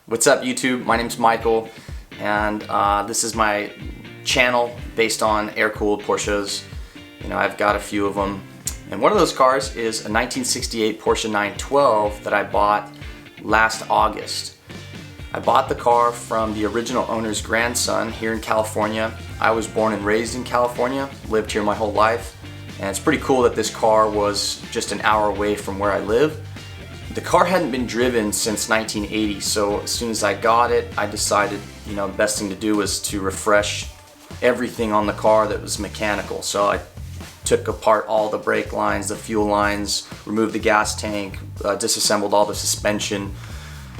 What's up YouTube? My name's Michael and this is my channel based on air-cooled Porsches. You know, I've got a few of them. And one of those cars is a 1968 Porsche 912 that I bought last August. I bought the car from the original owner's grandson here in California. I was born and raised in California, lived here my whole life, and it's pretty cool that this car was just an hour away from where I live. The car hadn't been driven since 1980, so as soon as I got it, I decided, you know, the best thing to do was to refresh everything on the car that was mechanical. So I took apart all the brake lines, the fuel lines, removed the gas tank, disassembled all the suspension,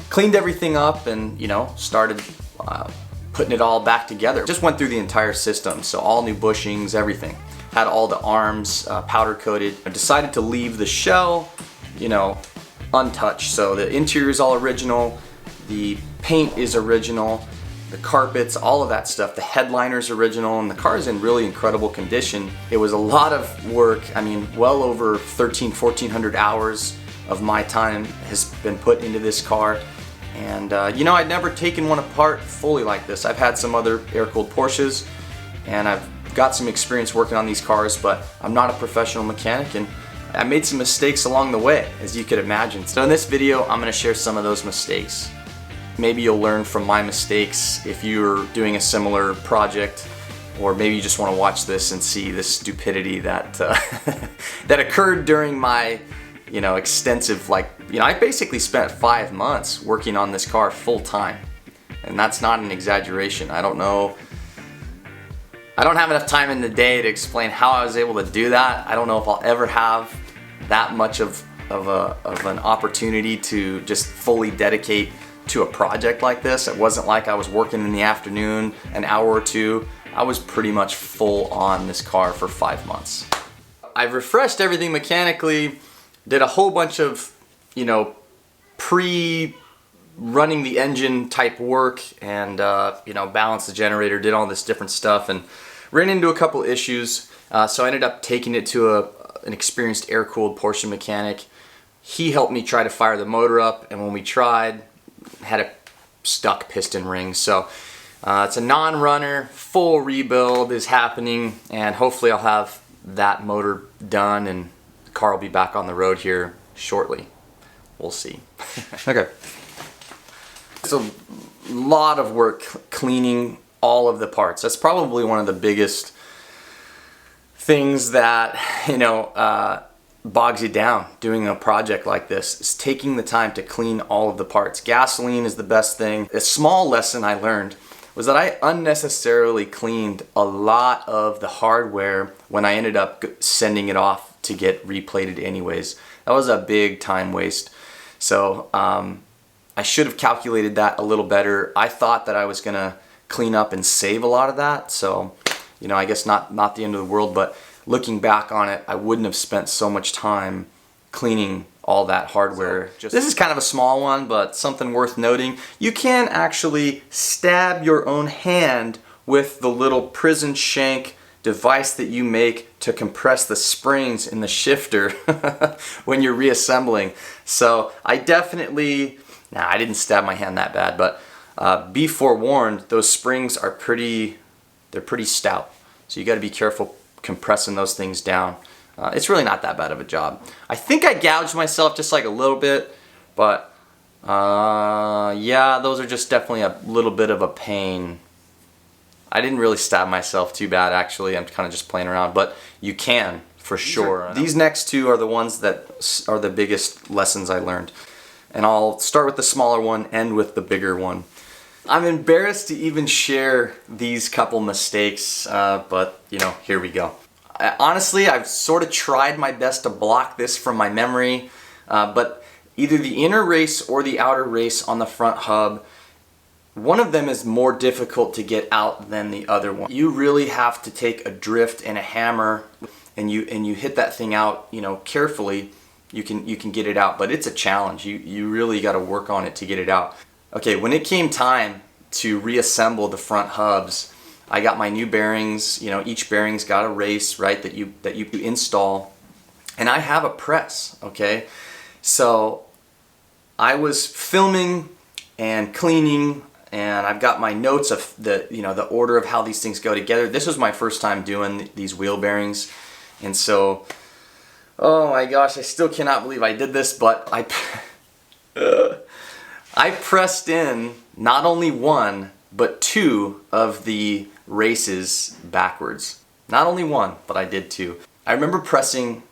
cleaned everything up, and, you know, started putting it all back together. Just went through the entire system, so all new bushings, everything. Had all the arms powder coated. I decided to leave the shell, you know, untouched. So the interior is all original, the paint is original, the carpets, all of that stuff, the headliner's original, and the car is in really incredible condition. It was a lot of work. I mean, well over 1,400 hours of my time has been put into this car. And you know, I'd never taken one apart fully like this. I've had some other air-cooled Porsches and I've got some experience working on these cars, but I'm not a professional mechanic and I made some mistakes along the way, as you could imagine. So in this video, I'm going to share some of those mistakes. Maybe you'll learn from my mistakes if you're doing a similar project, or maybe you just want to watch this and see the stupidity that that occurred during my, you know, extensive, like, you know, I basically spent 5 months working on this car full time, and that's not an exaggeration. I don't know. I don't have enough time in the day to explain how I was able to do that. I don't know if I'll ever have that much of an opportunity to just fully dedicate to a project like this. It wasn't like I was working in the afternoon an hour or two. I was pretty much full on this car for 5 months. I've refreshed everything mechanically, did a whole bunch of, you know, running the engine type work, and you know, balanced the generator, did all this different stuff, and ran into a couple issues. So I ended up taking it to an experienced air-cooled Porsche mechanic. He helped me try to fire the motor up, and when we tried, had a stuck piston ring. So it's a non-runner, full rebuild is happening, and hopefully I'll have that motor done and the car will be back on the road here shortly. We'll see. Okay. It's a lot of work cleaning all of the parts. That's probably one of the biggest things that, you know, bogs you down doing a project like this, is taking the time to clean all of the parts. Gasoline is the best thing. A small lesson I learned was that I unnecessarily cleaned a lot of the hardware when I ended up sending it off to get replated anyways. That was a big time waste. So I should have calculated that a little better. I thought that I was gonna clean up and save a lot of that, so, you know, I guess not the end of the world, but looking back on it, I wouldn't have spent so much time cleaning all that hardware. This is kind of a small one, but something worth noting. You can actually stab your own hand with the little prison shank device that you make to compress the springs in the shifter when you're reassembling. So I definitely, I didn't stab my hand that bad, but be forewarned, those springs are they're pretty stout. So you got to be careful compressing those things down. It's really not that bad of a job. I think I gouged myself just like a little bit, but yeah, those are just definitely a little bit of a pain. I didn't really stab myself too bad, actually. I'm kind of just playing around, but you can for sure. These next two are the ones that are the biggest lessons I learned. And I'll start with the smaller one, end with the bigger one. I'm embarrassed to even share these couple mistakes, but you know, here we go. Honestly, I've sort of tried my best to block this from my memory, but either the inner race or the outer race on the front hub, one of them is more difficult to get out than the other one. You really have to take a drift and a hammer, and you hit that thing out, you know, carefully. You can get it out, but it's a challenge. You really got to work on it to get it out. Okay, when it came time to reassemble the front hubs, I got my new bearings. You know, each bearing's got a race, right, that you install, and I have a press. Okay, so I was filming and cleaning, and I've got my notes of the order of how these things go together. This was my first time doing these wheel bearings, and so, oh my gosh, I still cannot believe I did this, but I pressed in not only one, but two of the races backwards. Not only one, but I did two. I remember pressing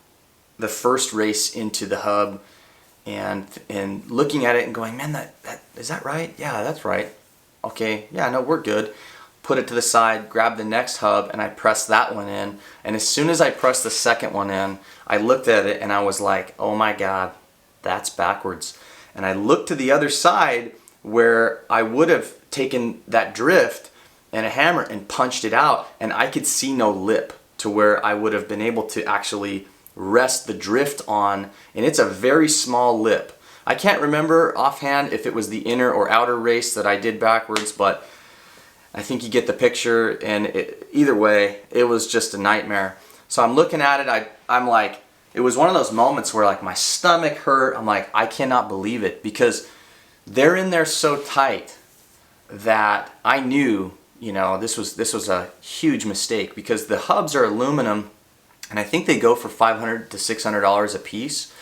the first race into the hub and looking at it and going, man, is that right? Yeah, that's right. Okay, yeah, no, we're good. Put it to the side, grab the next hub, and I pressed that one in. And as soon as I pressed the second one in, I looked at it and I was like, oh my God, that's backwards. And I looked to the other side where I would have taken that drift and a hammer and punched it out, and I could see no lip to where I would have been able to actually rest the drift on, and it's a very small lip. I can't remember offhand if it was the inner or outer race that I did backwards, but I think you get the picture, and either way, it was just a nightmare. So I'm looking at it, I'm like, it was one of those moments where like my stomach hurt. I'm like, I cannot believe it, because they're in there so tight that I knew, this was a huge mistake, because the hubs are aluminum, and I think they go for $500 to $600 a piece.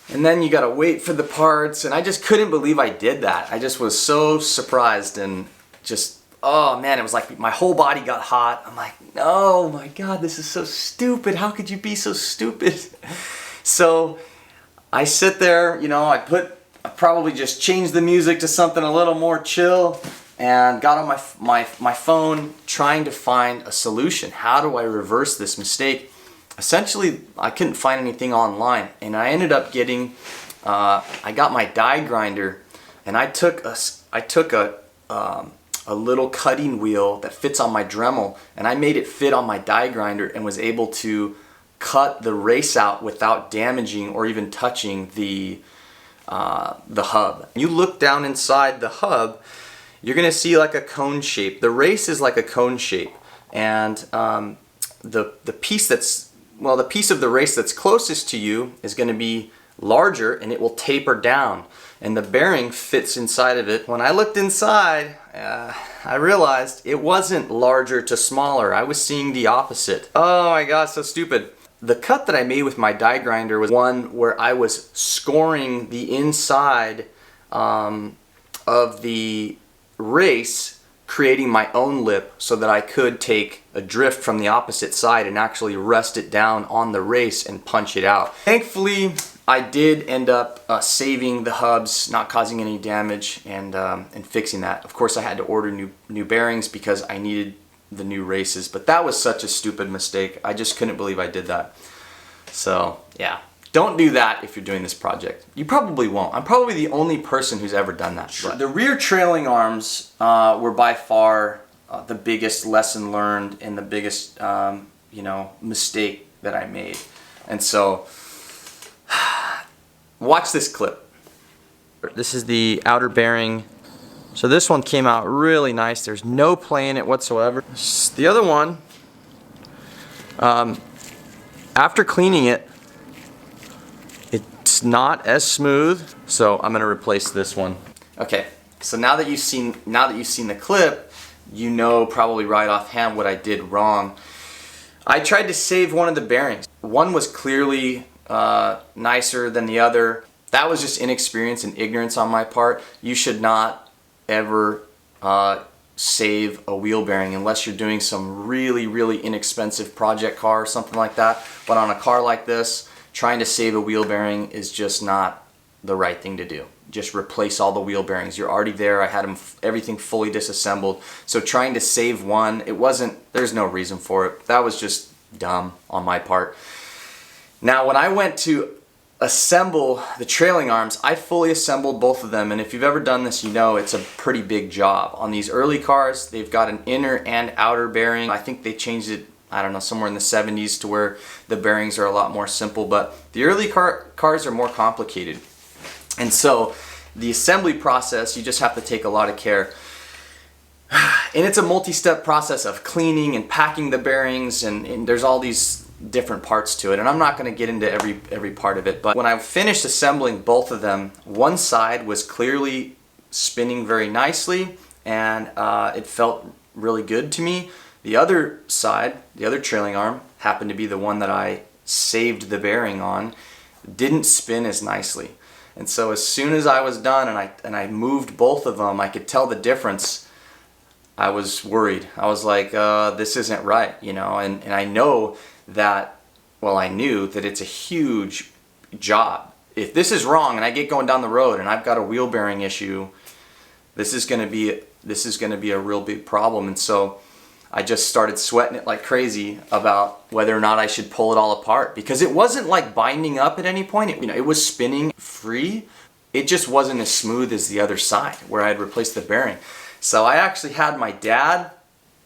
And then you gotta wait for the parts, and I just couldn't believe I did that. I just was so surprised, and just, oh man, it was like my whole body got hot. I'm like, oh my God, this is so stupid. How could you be so stupid? So I sit there, I probably just changed the music to something a little more chill, and got on my phone trying to find a solution. How do I reverse this mistake? Essentially, I couldn't find anything online, and I ended up getting, I got my die grinder, and I took a little cutting wheel that fits on my Dremel, and I made it fit on my die grinder and was able to cut the race out without damaging or even touching the hub. You look down inside the hub, you're gonna see like a cone shape. The race is like a cone shape, and the piece of the race that's closest to you is gonna be larger, and it will taper down, and the bearing fits inside of it. When I looked inside, I realized it wasn't larger to smaller. I was seeing the opposite. Oh my gosh, so stupid. The cut that I made with my die grinder was one where I was scoring the inside of the race, creating my own lip so that I could take a drift from the opposite side and actually rest it down on the race and punch it out. Thankfully, I did end up saving the hubs, not causing any damage, and fixing that. Of course, I had to order new bearings because I needed the new races, but that was such a stupid mistake. I just couldn't believe I did that. So yeah, don't do that if you're doing this project. You probably won't. I'm probably the only person who's ever done that. Sure. The rear trailing arms were by far the biggest lesson learned and the biggest mistake that I made. And so watch this clip. This is the outer bearing. So this one came out really nice. There's no play in it whatsoever. The other one, after cleaning it, it's not as smooth. So I'm gonna replace this one. Okay, so now that you've seen the clip, you know probably right offhand what I did wrong. I tried to save one of the bearings. One was clearly nicer than the other. That was just inexperience and ignorance on my part. You should not ever save a wheel bearing unless you're doing some really inexpensive project car or something like that. But on a car like this, trying to save a wheel bearing is just not the right thing to do. Just replace all the wheel bearings. You're already there. I had everything fully disassembled. So trying to save one, there's no reason for it. That was just dumb on my part. Now when I went to assemble the trailing arms, I fully assembled both of them, and if you've ever done this, you know it's a pretty big job. On these early cars, they've got an inner and outer bearing. I think they changed it, I don't know, somewhere in the 70s to where the bearings are a lot more simple, but the early cars are more complicated. And so the assembly process, you just have to take a lot of care. And it's a multi-step process of cleaning and packing the bearings, and there's all these different parts to it, and I'm not going to get into every part of it, but when I finished assembling both of them, one side was clearly spinning very nicely, and it felt really good to me. The other side, the other trailing arm, happened to be the one that I saved the bearing on, didn't spin as nicely. And so as soon as I was done and I moved both of them, I could tell the difference. I was worried. I was like, this isn't right, you know, and I know that, well, I knew that it's a huge job. If this is wrong and I get going down the road and I've got a wheel bearing issue, this is going to be a real big problem. And so I just started sweating it like crazy about whether or not I should pull it all apart, because it wasn't like binding up at any point. It was spinning free. It just wasn't as smooth as the other side where I had replaced the bearing. So I actually had my dad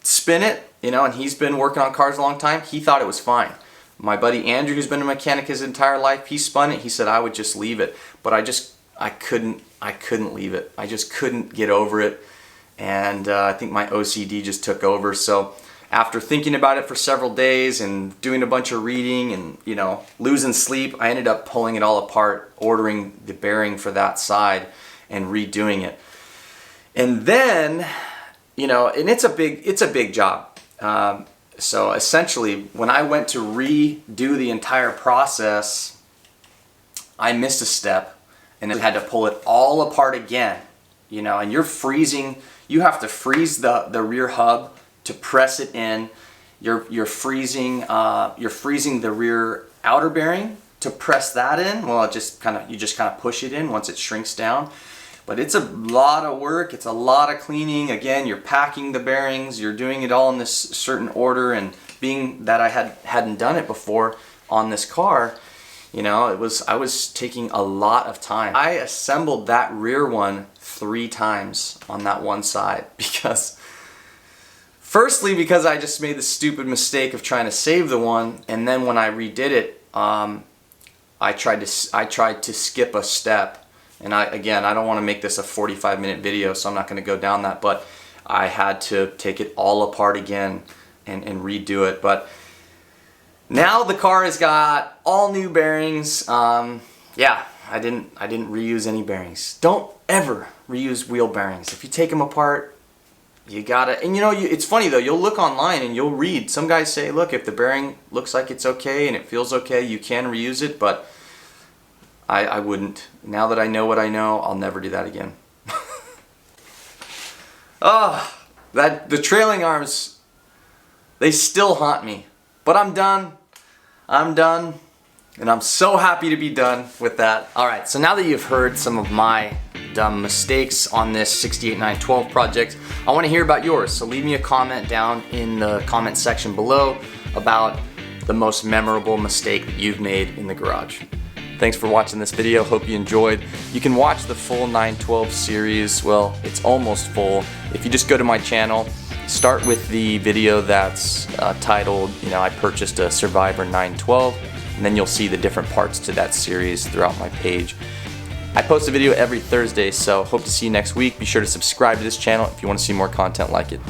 spin it, you know, and he's been working on cars a long time. He thought it was fine. My buddy Andrew, who's been a mechanic his entire life, he spun it. He said I would just leave it, but I couldn't leave it. I just couldn't get over it. And I think my OCD just took over. So after thinking about it for several days and doing a bunch of reading and, you know, losing sleep, I ended up pulling it all apart, ordering the bearing for that side and redoing it. And then, you know, and it's a big job. So essentially, when I went to redo the entire process, I missed a step and I had to pull it all apart again. You know, and you're freezing. You have to freeze the rear hub to press it in. You're freezing the rear outer bearing to press that in. Well, you just kind of push it in once it shrinks down. But it's a lot of work. It's a lot of cleaning. Again, you're packing the bearings. You're doing it all in this certain order. And being that I hadn't done it before on this car, you know, I was taking a lot of time. I assembled that rear one 3 times on that one side because I just made the stupid mistake of trying to save the one, and then when I redid it, I tried to skip a step. And I don't want to make this a 45-minute video, so I'm not going to go down that, but I had to take it all apart again and redo it. But now the car has got all new bearings. Yeah, I didn't reuse any bearings. Don't ever reuse wheel bearings. If you take them apart, you gotta. And you know, it's funny though. You'll look online and you'll read. Some guys say, look, if the bearing looks like it's okay and it feels okay, you can reuse it. But I wouldn't. Now that I know what I know, I'll never do that again. The trailing arms, they still haunt me. But I'm done. And I'm so happy to be done with that. Alright, so now that you've heard some of my dumb mistakes on this 68912 project, I want to hear about yours. So leave me a comment down in the comment section below about the most memorable mistake that you've made in the garage. Thanks for watching this video. Hope you enjoyed. You can watch the full 912 series. Well, it's almost full. If you just go to my channel, start with the video that's titled, you know, I purchased a Survivor 912, and then you'll see the different parts to that series throughout my page. I post a video every Thursday, so hope to see you next week. Be sure to subscribe to this channel if you want to see more content like it.